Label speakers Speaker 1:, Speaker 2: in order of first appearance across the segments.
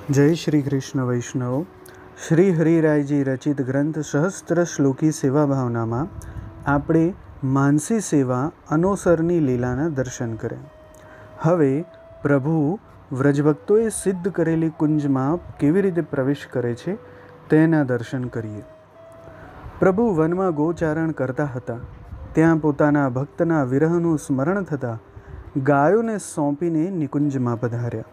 Speaker 1: जय श्री कृष्ण वैष्णव। श्री हरिरायजी रचित ग्रंथ सहस्त्र श्लोकी सेवा भावनाમાં આપણે માનસી સેવા અનોસરની લીલાના દર્શન કર્યા। હવે પ્રભુ વ્રજભક્તોએ સિદ્ધ કરેલી કુંજમાં કેવી રીતે પ્રવેશ કરે છે તેના દર્શન કરીએ। પ્રભુ વનમાં ગોચારણ કરતા હતા, ત્યાં પોતાના ભક્તના વિરહનું સ્મરણ થતાં ગાયોને સોંપીને નિકુંજમાં પધાર્યા।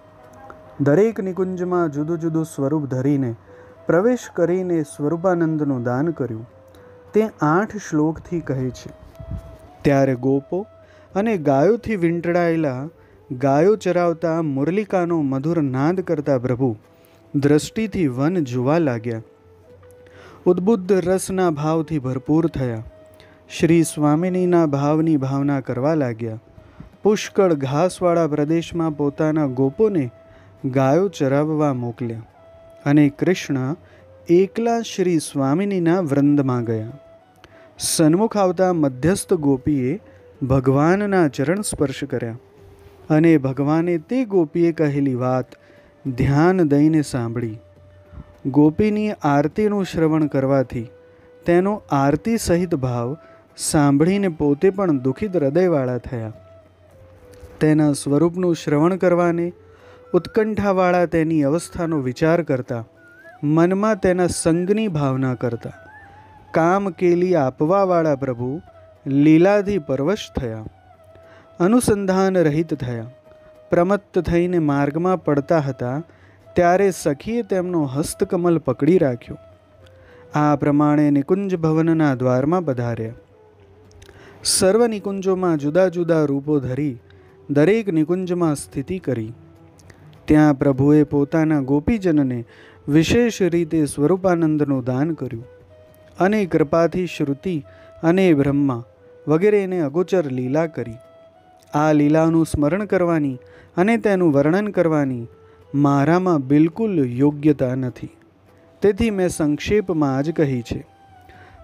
Speaker 1: દરેક નિકુંજમાં જુદું જુદું સ્વરૂપ ધરીને પ્રવેશ કરીને સ્વરૂપાનંદનું દાન કર્યું, તે 8 શ્લોકથી કહે છે। ત્યારે ગોપો અને ગાયોથી વીંટળાયેલા ગાયો ચરાવતા મુરલિકાનો મધુર નાદ કરતા પ્રભુ દ્રષ્ટિથી વન જોવા લાગ્યા। ઉદ્બુદ્ધ રસના ભાવથી ભરપૂર થયા, શ્રી સ્વામિનીના ભાવની ભાવના કરવા લાગ્યા। પુષ્કળ ઘાસવાળા પ્રદેશમાં પોતાના ગોપોને ગાયો ચરાવવા મોકલ્યા અને કૃષ્ણ એકલા શ્રી સ્વામિનીના વૃંદમાં ગયા। સન્મુખ આવતા મધ્યસ્થ ગોપીએ ભગવાનના ચરણ સ્પર્શ કર્યા અને ભગવાને તે ગોપીએ કહેલી વાત ધ્યાન દઈને સાંભળી। ગોપીની આરતીનું શ્રવણ કરવાથી તેનો આરતી સહિત ભાવ સાંભળીને પોતે પણ દુઃખિત હૃદયવાળા થયા। તેના સ્વરૂપનું શ્રવણ કરવાને ઉત્કંઠાવાળા તેની અવસ્થાનો વિચાર કરતા, મનમાં તેના સંગની ભાવના કરતા કામ કેલી આપવાવાળા પ્રભુ લીલાથી પરવશ થયા। અનુસંધાન રહિત થયા, પ્રમત્ત થઈને માર્ગમાં પડતા હતા ત્યારે સખીએ તેમનો હસ્તકમલ પકડી રાખ્યો। આ પ્રમાણે નિકુંજ ભવનના દ્વારમાં પધાર્યા। સર્વ નિકુંજોમાં જુદા જુદા રૂપો ધરી દરેક નિકુંજમાં સ્થિતિ કરી। ત્યાં પ્રભુએ પોતાના ગોપીજનને વિશેષ રીતે સ્વરૂપાનંદનું દાન કર્યું અને કૃપાથી શ્રુતિ અને બ્રહ્મા વગેરેને અગોચર લીલા કરી। આ લીલાનું સ્મરણ કરવાની અને તેનું વર્ણન કરવાની મારામાં બિલકુલ યોગ્યતા નથી, તેથી મેં સંક્ષેપમાં જ કહી છે।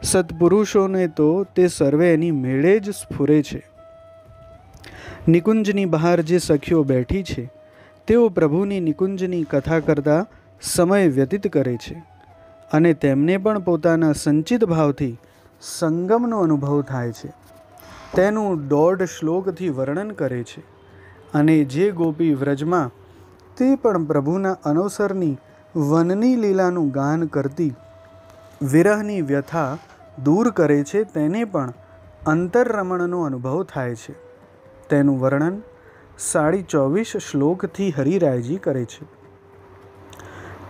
Speaker 1: સત્પુરુષોને તો તે સર્વે એની મેળે જ સ્ફુરે છે। નિકુંજની બહાર જે સખીઓ બેઠી છે તેઓ પ્રભુની નિકુંજની કથા કરતા સમય વ્યતીત કરે છે અને તેમને પણ પોતાના સંચિત ભાવથી સંગમનો અનુભવ થાય છે, તેનું 1.5 શ્લોકથી વર્ણન કરે છે। અને જે ગોપી વ્રજમાં તે પણ પ્રભુના અનોસરની વનની લીલાનું ગાન કરતી વિરહની વ્યથા દૂર કરે છે, તેને પણ અંતરરમણનો અનુભવ થાય છે। તેનું વર્ણન 24.5 શ્લોકથી હરિરાયજી કરે છે।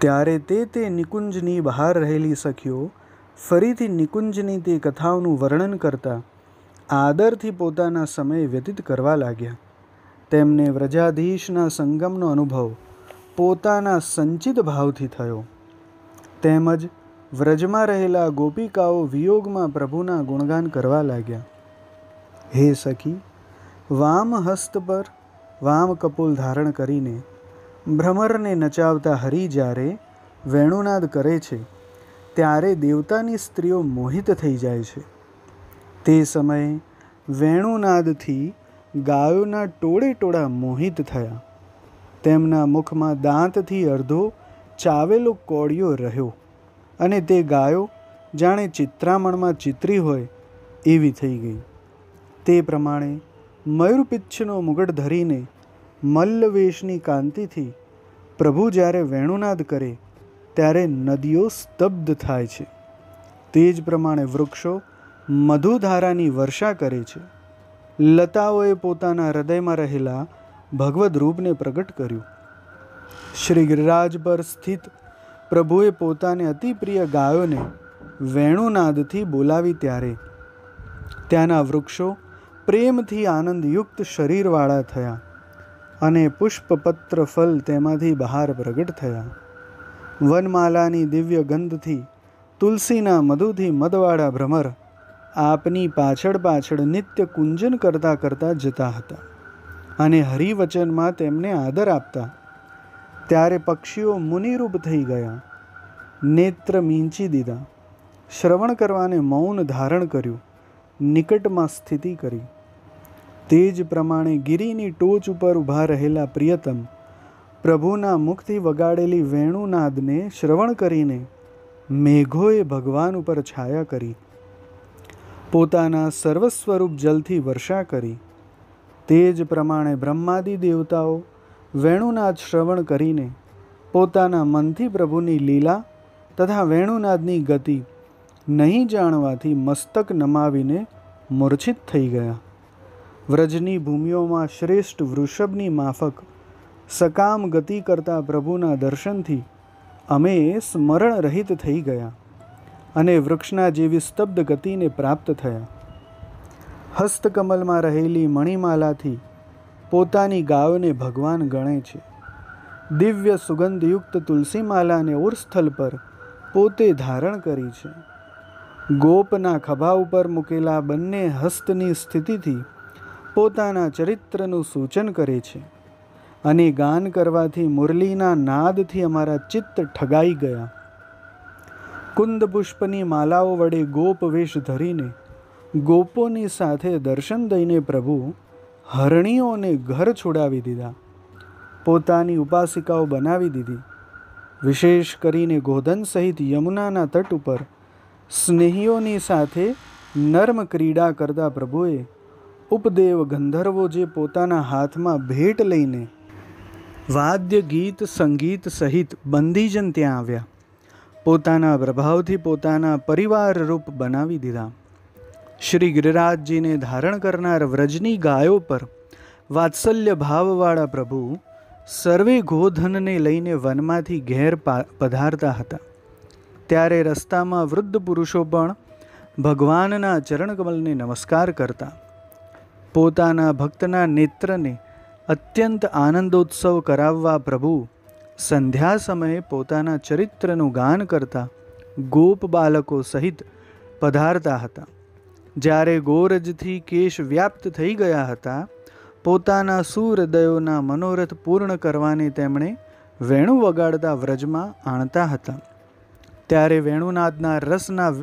Speaker 1: ત્યારે તે નિકુંજની બહાર રહેલી સખીઓ ફરીથી નિકુંજની તે કથાઓનું વર્ણન કરતા આદરથી પોતાના સમય વ્યતીત કરવા લાગ્યા। તેમને વ્રજાધીશના સંગમનો અનુભવ પોતાના સંચિત ભાવથી થયો, તેમજ વ્રજમાં રહેલા ગોપિકાઓ વિયોગમાં પ્રભુના ગુણગાન કરવા લાગ્યા। હે સખી, વામ હસ્ત પર વામ કપોલ ધારણ કરીને ભ્રમરને નચાવતા હરિ જ્યારે વેણુનાદ કરે છે ત્યારે દેવતાની સ્ત્રીઓ મોહિત થઈ જાય છે। તે સમયે વેણુનાદથી ગાયોના ટોળે ટોળા મોહિત થયા, તેમના મુખમાં દાંતથી અડધો ચાવેલો કોળિયો રહ્યો અને તે ગાયો જાણે ચિત્રામણમાં ચિત્રી હોય એવી થઈ ગઈ। તે પ્રમાણે મયુરપિચ્છનો મુગટ ધરીને મલ્લવેશની કાંતિથી પ્રભુ જ્યારે વેણુનાદ કરે ત્યારે નદીઓ સ્તબ્ધ થાય છે। તે જ પ્રમાણે વૃક્ષો મધુધારાની વર્ષા કરે છે। લતાઓએ પોતાના હૃદયમાં રહેલા ભગવદ રૂપને પ્રગટ કર્યું। શ્રી ગિરિરાજ પર સ્થિત પ્રભુએ પોતાને અતિ પ્રિય ગાયોને વેણુનાદથી બોલાવી ત્યારે ત્યાંના વૃક્ષો પ્રેમથી આનંદયુક્ત શરીરવાળા થયા અને પુષ્પપત્ર ફલ તેમાંથી બહાર પ્રગટ થયા। વનમાલાની દિવ્ય ગંધથી, તુલસીના મધુથી મદવાળા ભ્રમર આપની પાછળ પાછળ નિત્ય કુંજન કરતા કરતા જતા હતા અને હરિવચનમાં તેમને આદર આપતા। ત્યારે પક્ષીઓ મુનિરૂપ થઈ ગયા, નેત્ર મીંચી દીધા, શ્રવણ કરવાને મૌન ધારણ કર્યું, નિકટમાં સ્થિતિ કરી। તે જ પ્રમાણે ગિરિની ટોચ ઉપર ઊભા રહેલા પ્રિયતમ પ્રભુના મુખથી વગાડેલી વેણુનાદને શ્રવણ કરીને મેઘોએ ભગવાન ઉપર છાયા કરી, પોતાના સર્વસ્વરૂપ જલથી વર્ષા કરી. તે જ પ્રમાણે બ્રહ્માદિ દેવતાઓ વેણુનાદ શ્રવણ કરીને પોતાના મનથી પ્રભુની લીલા તથા વેણુનાદની ગતિ નહીં જાણવાથી મસ્તક નમાવીને મૂર્છિત થઈ ગયા. વ્રજની ભૂમિઓમાં શ્રેષ્ઠ વૃષભની માફક સકામ ગતિ કરતા પ્રભુના દર્શનથી અમે સ્મરણ રહિત થઈ ગયા અને વૃક્ષના જેવી સ્તબ્ધ ગતિને પ્રાપ્ત થયા. હસ્તકમલમાં રહેલી મણિમાલાથી પોતાની ગાયોને ભગવાન ગણે છે. દિવ્ય સુગંધયુક્ત તુલસીમાલાને ઉરસ્થલ પર પોતે ધારણ કરી છે. ગોપના ખભા ઉપર મૂકેલા બંને હસ્તની સ્થિતિથી પોતાના ચરિત્રનું સૂચન કરે છે અને ગાન કરવાથી મુરલીના નાદથી અમારા ચિત્ત ઠગાઈ ગયા. કુંદ પુષ્પની માલાઓ વડે ગોપ વેશ ધરીને ગોપોની સાથે દર્શન દઈને પ્રભુ હરણીઓને ઘર છોડાવી દીધા, પોતાની ઉપાસિકાઓ બનાવી દીધી. વિશેષ કરીને ગોધન સહિત યમુનાના તટ ઉપર સ્નેહીઓની સાથે નર્મ ક્રીડા કરતા પ્રભુએ ઉપદેવ ગંધર્વો જે પોતાના હાથમાં ભેટ લઈને વાદ્ય ગીત સંગીત સહિત બંદીજન ત્યાં આવ્યા, પોતાના પ્રભાવથી પોતાના પરિવાર રૂપ બનાવી દીધા. શ્રી ગિરિરાજજીને ધારણ કરનાર વ્રજની ગાયો પર વાત્સલ્ય ભાવવાળા પ્રભુ સર્વે ગોધનને લઈને વનમાંથી ઘેર પધારતા હતા. ત્યારે રસ્તામાં વૃદ્ધ પુરુષો પણ ભગવાનના ચરણકમલને નમસ્કાર કરતા. પોતાના ભક્તના નેત્રને અત્યંત આનંદોત્સવ કરાવવા પ્રભુ સંધ્યા સમયે પોતાના ચરિત્રનું ગાન કરતા ગોપ બાલકો સહિત પધારતા હતા. જ્યારે ગોરજથી કેશ વ્યાપ્ત થઈ ગયા હતા, પોતાના સુહૃદયોના મનોરથ પૂર્ણ કરવાને તેમણે વેણુ વગાડતા વ્રજમાં આણતા હતા. ત્યારે વેણુનાદના રસના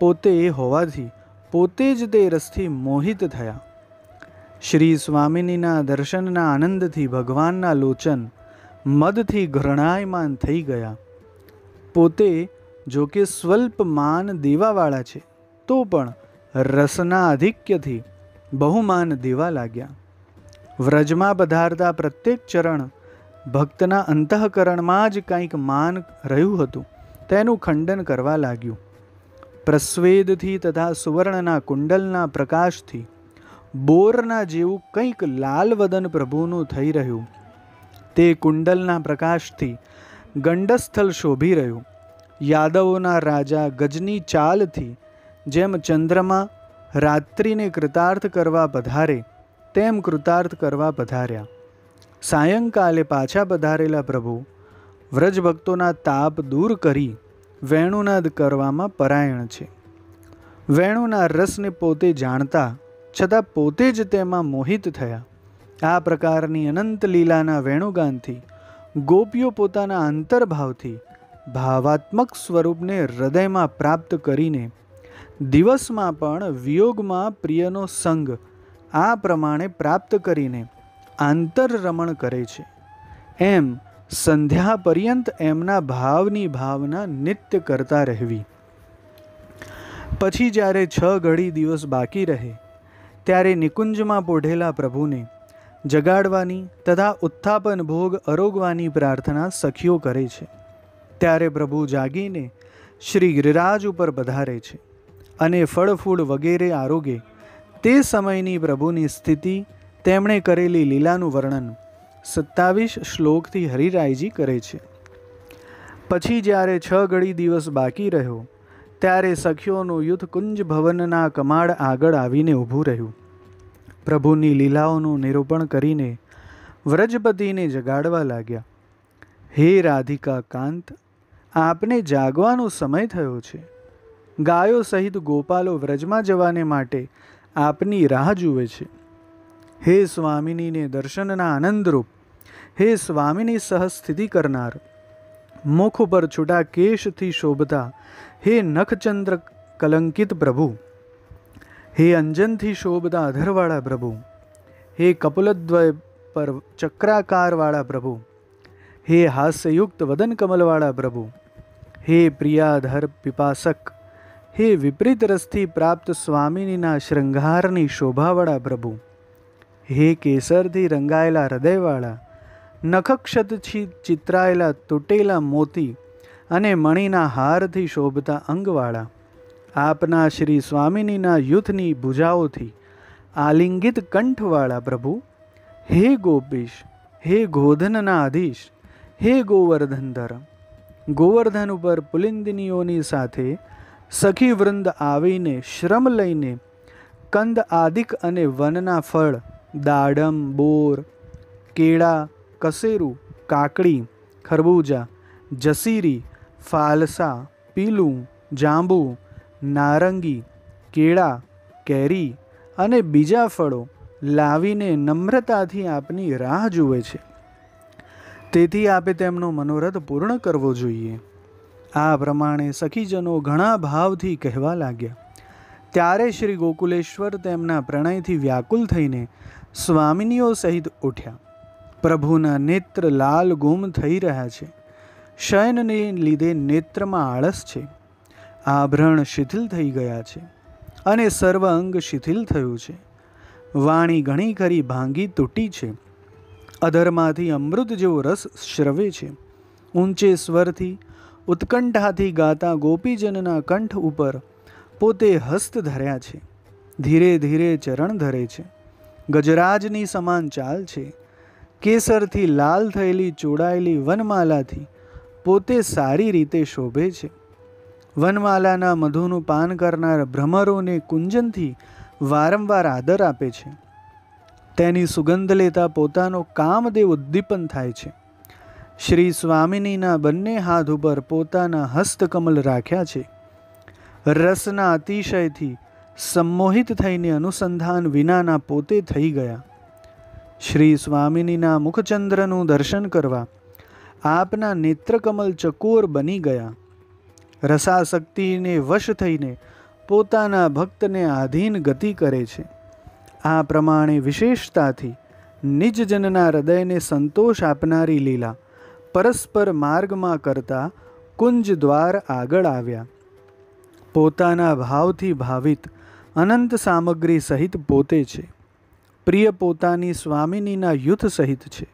Speaker 1: પોતે હોવાથી પોતે જ તે રસથી મોહિત થયા. શ્રી સ્વામિનીના દર્શનના આનંદથી ભગવાનના લોચન મદથી ઘૃણાયમાન થઈ ગયા. પોતે જો કે સ્વલ્પ માન દેવાવાળા છે, તો પણ રસના આધિક્યથી બહુમાન દેવા લાગ્યા. વ્રજમાં પધારતા પ્રત્યેક ચરણ ભક્તના અંતઃકરણમાં જ કંઈક માન રહ્યું હતું તેનું ખંડન કરવા લાગ્યું. પ્રસ્વેદથી તથા સુવર્ણના કુંડલના પ્રકાશથી બોરના જેવું કંઈક લાલ વદન પ્રભુનું થઈ રહ્યું. તે કુંડલના પ્રકાશથી ગંડસ્થલ શોભી રહ્યું. યાદવોના રાજા ગજની ચાલથી જેમ ચંદ્રમા રાત્રિને કૃતાર્થ કરવા પધારે તેમ કૃતાર્થ કરવા પધાર્યા. સાયંકાલે પાછા પધારેલા પ્રભુ વ્રજભક્તોના તાપ દૂર કરી વેણુનાદ કરવામાં પરાયણ છે. વેણુના રસને પોતે જાણતા છતાં પોતે જ તેમાં મોહિત થયા. આ પ્રકારની અનંત લીલાના વેણુગાનથી ગોપીઓ પોતાના અંતર્ભાવથી ભાવાત્મક સ્વરૂપને હૃદયમાં પ્રાપ્ત કરીને દિવસમાં પણ વિયોગમાં પ્રિયનો સંગ આ પ્રમાણે પ્રાપ્ત કરીને આંતરરમણ કરે છે. એમ સંધ્યા પર્યંત એમના ભાવની ભાવના નિત્ય કરતા રહેવી. પછી જ્યારે 6 ઘડી દિવસ બાકી રહે ત્યારે નિકુંજમાં પોઢેલા પ્રભુને જગાડવાની તથા ઉત્થાપન ભોગ આરોગવાની પ્રાર્થના સખીઓ કરે છે. ત્યારે પ્રભુ જાગીને શ્રી ગિરિરાજ ઉપર પધારે છે અને ફળ ફૂલ વગેરે આરોગે. તે સમયની પ્રભુની સ્થિતિ, તેમણે કરેલી લીલાનું વર્ણન 27 શ્લોકથી હરિરાયજી કરે છે. પછી જ્યારે 6 ઘડી દિવસ બાકી રહ્યો ત્યારે સખીઓનું યુથ કુંજ ભવનના કમાડ આગળ આવીને ઊભું રહ્યું. પ્રભુની લીલાઓનું નિરૂપણ કરીને વ્રજપતિને જગાડવા લાગ્યા. હે રાધિકા કાંત, આપને જાગવાનો સમય થયો છે. ગાયો સહિત ગોપાલો વ્રજમાં જવાને માટે આપની રાહ જુએ છે. હે સ્વામિનીને દર્શનના આનંદરૂપ, હે સ્વામિની સહ સ્થિતિ કરનાર, મુખ ઉપર છૂટા કેશથી શોભતા હે નખચંદ્ર કલંકિત પ્રભુ, હે અંજનથી શોભતા અધરવાળા પ્રભુ, હે કપલદ્વય પર ચક્રાકારવાળા પ્રભુ, હે હાસ્યયુક્ત વદન કમલવાળા પ્રભુ, હે પ્રિયાધર પિપાસક, હે વિપરીત રસથી પ્રાપ્ત સ્વામિનીના શૃંગારની શોભાવાળા પ્રભુ, હે કેસરથી રંગાયેલા હૃદયવાળા, નખક્ષતથી ચિત્રાયેલા તૂટેલા મોતી અને મણિના હારથી શોભતા અંગવાળા, આપના શ્રી સ્વામિનીના યુથની ભુજાઓથી આલિંગિત કંઠવાળા પ્રભુ, હે ગોપીશ, હે ગોધનના અધીશ, હે ગોવર્ધનધર, ગોવર્ધન ઉપર પુલિંદિનીઓની સાથે સખી વૃંદ આવીને શ્રમ લઈને કંદ આદિક અને વનના ફળ દાડમ, બોર, કેળા, કસેરું, કાકડી, ખરબૂજા, જસીરી, ફાલસા, પીલું, જાંબુ, નારંગી, કેળા, કેરી અને બીજા ફળો લાવીને નમ્રતાથી આપની રાહ જુએ છે. તેથી આપે તેમનો મનોરથ પૂર્ણ કરવો જોઈએ. આ પ્રમાણે સખીજનો ઘણા ભાવથી કહેવા લાગ્યા. ત્યારે શ્રી ગોકુલેશ્વર તેમના પ્રણયથી વ્યાકુલ થઈને સ્વામિનીઓ સહિત ઉઠ્યા. પ્રભુના નેત્ર લાલ ગુમ થઈ રહ્યા છે. શયનને લીધે નેત્રમાં આળસ છે. આભરણ શિથિલ થઈ ગયા છે અને સર્વ અંગ શિથિલ થયું છે. વાણી ઘણી ખરી ભાંગી તૂટી છે. અધરમાંથી અમૃત જેવો રસ શ્રવે છે. ઊંચે સ્વરથી ઉત્કંઠાથી ગાતા ગોપીજનના કંઠ ઉપર પોતે હસ્ત ધર્યા છે. ધીરે ધીરે ચરણ ધરે છે. ગજરાજની સમાન ચાલ છે. કેસરથી લાલ થયેલી ચોડાયેલી વનમાલાથી પોતે સારી રીતે શોભે છે. વનમાલાના મધુનું પાન કરનાર ભ્રમરોને કુંજનથી વારંવાર આદર આપે છે. તેની સુગંધ લેતા પોતાનો કામદેવ ઉદ્દીપન થાય છે. શ્રી સ્વામિનીના બંને હાથ ઉપર પોતાના હસ્તકમલ રાખ્યા છે. રસના અતિશયથી સંમોહિત થઈને અનુસંધાન વિનાના પોતે થઈ ગયા. શ્રી સ્વામિનીના મુખચંદ્રનું દર્શન કરવા આપના નેત્રકમલ ચકોર બની ગયા. રસાસક્તિને વશ થઈને પોતાના ભક્તને આધીન ગતિ કરે છે. આ પ્રમાણે વિશેષતાથી નિજજનના હૃદયને સંતોષ આપનારી લીલા પરસ્પર માર્ગમાં કરતા કુંજ દ્વાર આગળ આવ્યા. પોતાના ભાવથી ભાવિત અનંત સામગ્રી સહિત પોતે છે. પ્રિય પોતાની સ્વામિનીના યુથ સહિત છે.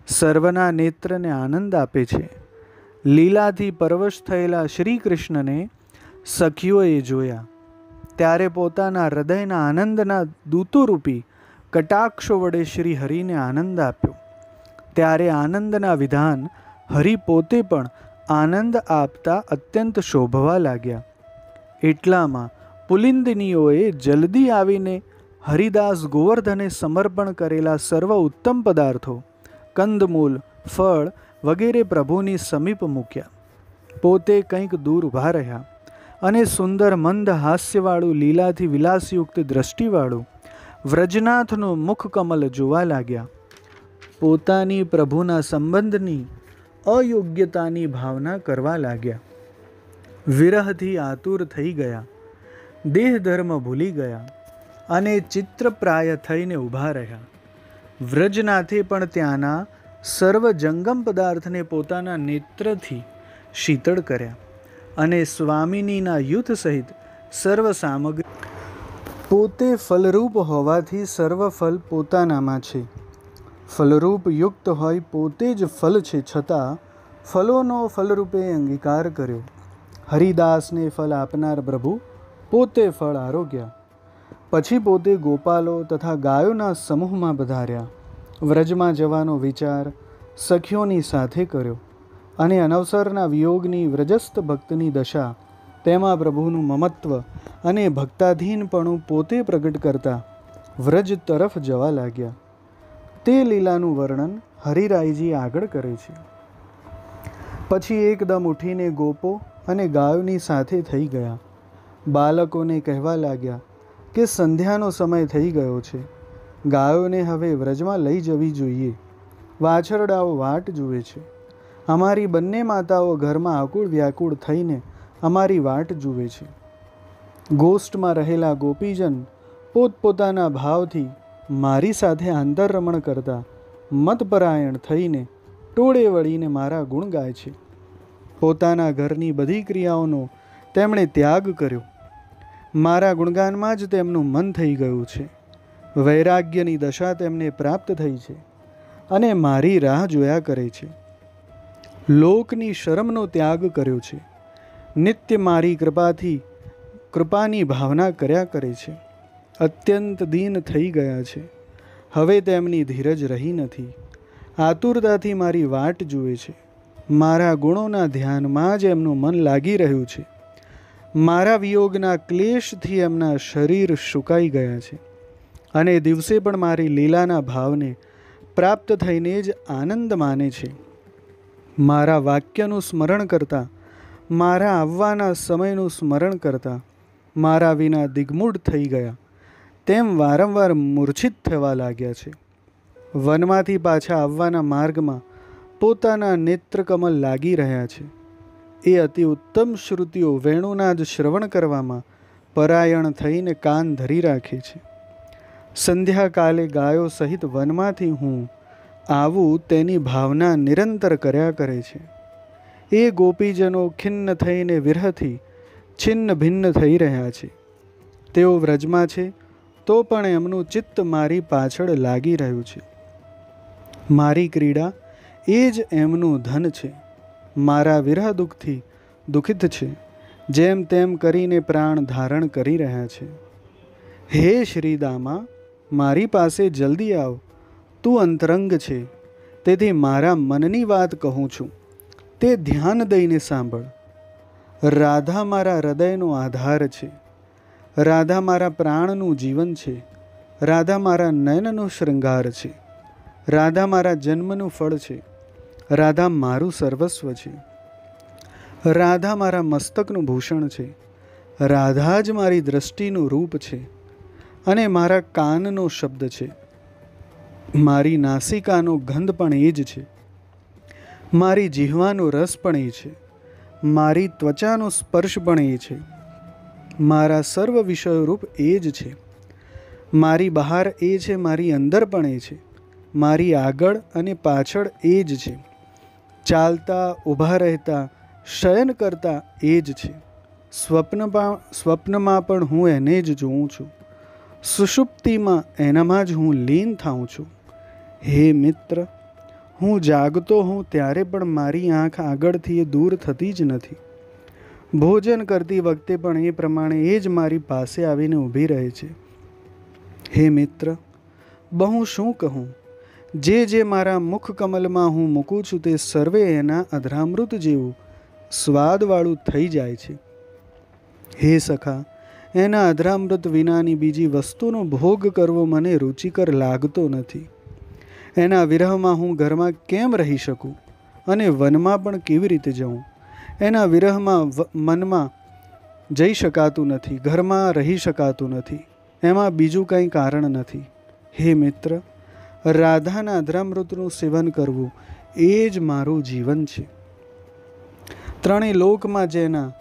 Speaker 1: સર્વના નેત્રને આનંદ આપે છે. લીલાથી પરવશ થયેલા શ્રી કૃષ્ણને સખીઓએ જોયા ત્યારે પોતાના હૃદયના આનંદના દૂતોરૂપી કટાક્ષો વડે શ્રી હરિને આનંદ આપ્યો. ત્યારે આનંદના વિધાન હરિ પોતે પણ આનંદ આપતા અત્યંત શોભવા લાગ્યા. એટલામાં પુલિંદિનીઓએ જલ્દી આવીને હરિદાસ ગોવર્ધને સમર્પણ કરેલા સર્વ ઉત્તમ પદાર્થો, કંદમૂલ, ફળ વગેરે પ્રભુની સમીપ મૂક્યા. પોતે કંઈક દૂર ઊભા રહ્યા અને સુંદર મંદ હાસ્યવાળું લીલાથી વિલાસયુક્ત દ્રષ્ટિવાળું વ્રજનાથનું મુખકમલ જોવા લાગ્યા. પોતાની પ્રભુના સંબંધની અયોગ્યતાની ભાવના કરવા લાગ્યા. વિરહથી આતુર થઈ ગયા. દેહ ધર્મ ભૂલી ગયા અને ચિત્રપ્રાય થઈને ઊભા રહ્યા. વ્રજનાથે પણ ત્યાંના સર્વ જંગમ પદાર્થને પોતાના નેત્રથી શીતળ કર્યા અને સ્વામિનીના યુથ સહિત સર્વ સામગ્રી પોતે ફલરૂપ હોવાથી સર્વ ફલ પોતાનામાં છે. ફલરૂપ યુક્ત હોય પોતે જ ફલ છે છતાં ફલોનો ફલરૂપે અંગીકાર કર્યો. હરિદાસને ફલ આપનાર પ્રભુ પોતે ફળ આરોગ્યા. પછી પોતે ગોપાલો તથા ગાયોના સમૂહમાં પધાર્યા. વ્રજમાં જવાનો વિચાર સખીઓની સાથે કર્યો અને અનવસરના વિયોગની વ્રજસ્થ ભક્તની દશા, તેમાં પ્રભુનું મમત્વ અને ભક્તાધીનપણું પોતે પ્રગટ કરતા વ્રજ તરફ જવા લાગ્યા. તે લીલાનું વર્ણન હરિરાયજી આગળ કરે છે. પછી એકદમ ઉઠીને ગોપો અને ગાયોની સાથે થઈ ગયા. બાળકોને કહેવા લાગ્યા કે સંધ્યાનો સમય થઈ ગયો છે. ગાયોને હવે વ્રજમાં લઈ જવી જોઈએ. વાછરડાઓ વાટ જુએ છે. અમારી બંને માતાઓ ઘરમાં આકુળ વ્યાકુળ થઈને અમારી વાટ જુએ છે. ગોષ્ઠમાં રહેલા ગોપીજન પોતપોતાના ભાવથી મારી સાથે આંતરરમણ કરતા મતપરાયણ થઈને ટોળે વળીને મારા ગુણ ગાય છે. પોતાના ઘરની બધી ક્રિયાઓનો તેમણે ત્યાગ કર્યો. મારા ગુણગાનમાં જ તેમનું મન થઈ ગયું છે. વૈરાગ્યની દશા તેમને પ્રાપ્ત થઈ છે અને મારી રાહ જોયા કરે છે. લોકની શરમનો ત્યાગ કર્યો છે. નિત્ય મારી કૃપાની ભાવના કર્યા કરે છે. અત્યંત દીન થઈ ગયા છે. હવે તેમની ધીરજ રહી નથી. આતુરતાથી મારી વાટ જુએ છે. મારા ગુણોના ધ્યાનમાં જ એમનું મન લાગી રહ્યું છે. મારા વિયોગના ક્લેશથી એમના શરીર સુકાઈ ગયા છે અને દિવસે પણ મારી લીલાના ભાવને પ્રાપ્ત થઈને જ આનંદ માને છે. મારા વાક્યનું સ્મરણ કરતાં, મારા આવવાના સમયનું સ્મરણ કરતાં મારા વિના દિગ્મૂઢ થઈ ગયા તેમ વારંવાર મૂર્છિત થવા લાગ્યા છે. વનમાંથી પાછા આવવાના માર્ગમાં પોતાના નેત્રકમલ લાગી રહ્યા છે. એ અતિ ઉત્તમ શ્રુતિઓ વેણુના જ શ્રવણ કરવામાં પરાયણ થઈને કાન ધરી રાખે છે. સંધ્યાકાલે ગાયો સહિત વનમાંથી હું આવું તેની ભાવના નિરંતર કર્યા કરે છે. એ ગોપીજનો ખિન્ન થઈને વિરહથી છિન્ન ભિન્ન થઈ રહ્યા છે. તેઓ વ્રજમાં છે તો પણ એમનું ચિત્ત મારી પાછળ લાગી રહ્યું છે. મારી ક્રીડા એ જ એમનું ધન છે. મારા વિરહ દુઃખથી દુઃખિત છે. જેમ તેમ કરીને પ્રાણ ધારણ કરી રહ્યા છે. હે શ્રીદામા, મારી પાસે જલ્દી આવ. તું અંતરંગ છે, તેથી મારા મનની વાત કહું છું, તે ધ્યાન દઈને સાંભળ. રાધા મારા હૃદયનો આધાર છે. રાધા મારા પ્રાણનું જીવન છે. રાધા મારા નયનનો શૃંગાર છે. રાધા મારા જન્મનું ફળ છે. રાધા મારું સર્વસ્વ છે. રાધા મારા મસ્તકનું ભૂષણ છે. રાધા જ મારી દ્રષ્ટિનું રૂપ છે અને મારા કાનનો શબ્દ છે. મારી નાસિકાનો ગંધ પણ એ જ છે. મારી જીહવાનો રસ પણ એ છે. મારી ત્વચાનો સ્પર્શ પણ એ છે. મારા સર્વ વિષયો રૂપ એ જ છે. મારી બહાર એ છે, મારી અંદર પણ એ છે. મારી આગળ અને પાછળ એ જ છે. ચાલતા, ઊભા રહેતા, શયન કરતા એ જ છે. સ્વપ્નમાં પણ હું એને જ જોઉં છું. સુષુપ્તિમાં એનામાં જ હું લીન થાઉં છું. હે મિત્ર, હું જાગતો હોઉં ત્યારે પણ મારી આંખ આગળથી એ દૂર થતી જ નથી. ભોજન કરતી વખતે પણ એ પ્રમાણે એ જ મારી પાસે આવીને ઊભી રહે છે. હે મિત્ર, બહુ શું કહું. જે મારા મુખ કમલમાં હું મૂકું છું તે સર્વે એના અધરામૃત જેવું સ્વાદવાળું થઈ જાય છે. હે સખા, એના અધરામૃત વિનાની બીજી વસ્તુનો ભોગ કરવો મને રુચિકર લાગતો નથી. એના વિરહમાં હું ઘરમાં કેમ રહી શકું અને વનમાં પણ કેવી રીતે જઉં? એના વિરહમાં મનમાં જઈ શકાતું નથી, ઘરમાં રહી શકાતું નથી. એમાં બીજું કંઈ કારણ નથી. હે મિત્ર, રાધાના અધરામૃતનું સેવન કરવું એ જ મારું જીવન છે. ત્રણેય લોકમાં જેના